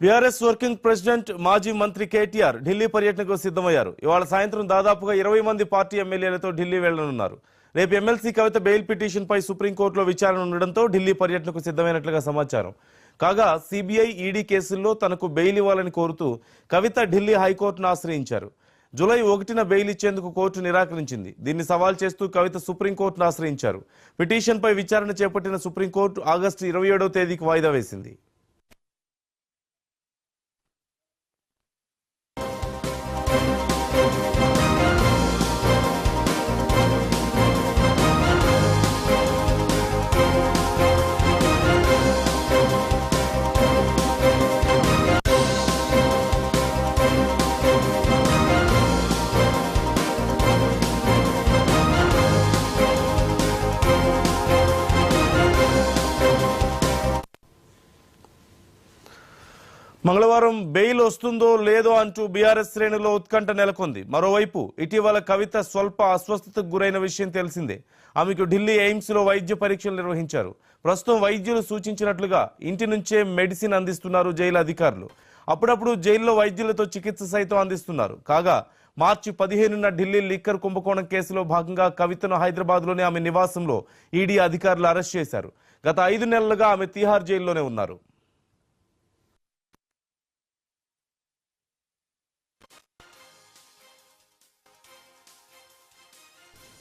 BRS working president మాజీ మంత్రి కేటీఆర్ ఢిల్లీ పర్యటనకు సిద్ధమయ్యారు. ఇవాళ సాయంత్రం దాదాపుగా 20 మంది పార్టీ ఎమ్మెల్యేలతో ఢిల్లీ వెళ్లనున్నారు. రేపు ఎమ్మెల్సీ కవిత బెయిల్ పిటిషన్ పై సుప్రీంకోర్టులో విచారణ ఉండడంతో ఢిల్లీ పర్యటనకు సిద్ధమైనట్లుగా సమాచారం. కాగా సిబిఐ, ఈడీ కేసుల్లో తనకు బెయిల్ ఇవ్వాలని కోరుతూ కవిత ఢిల్లీ హైకోర్టును ఆశ్రయించారు. జూలై 1న బెయిల్ ఇచ్చేందుకు కోర్టు నిరాకరించింది. దీన్ని సవాల్ చేస్తూ కవిత సుప్రీంకోర్టును ఆశ్రయించారు. పిటిషన్పై విచారణ చేపట్టిన సుప్రీంకోర్టు ఆగస్టు 27వ తేదీకి వాయిదా వేసింది. మంగళవారం బెయిల్ వస్తుందో లేదో అంటూ బీఆర్ఎస్ శ్రేణుల్లో ఉత్కంఠ నెలకొంది. మరోవైపు ఇటీవల కవిత స్వల్ప అస్వస్థతకు గురైన విషయం తెలిసిందే. ఆమెకు ఢిల్లీ ఎయిమ్స్ లో వైద్య పరీక్షలు నిర్వహించారు. ప్రస్తుతం వైద్యులు సూచించినట్లుగా ఇంటి నుంచే మెడిసిన్ అందిస్తున్నారు జైలు అధికారులు. అప్పుడప్పుడు జైల్లో వైద్యులతో చికిత్స సైతం అందిస్తున్నారు. కాగా మార్చి 15న ఢిల్లీ లిక్కర్ కుంభకోణం కేసులో భాగంగా కవితను హైదరాబాద్ లోని ఆమె నివాసంలో ఈడీ అధికారులు అరెస్ట్ చేశారు. గత 5 నెలలుగా ఆమె తిహార్ జైల్లోనే ఉన్నారు.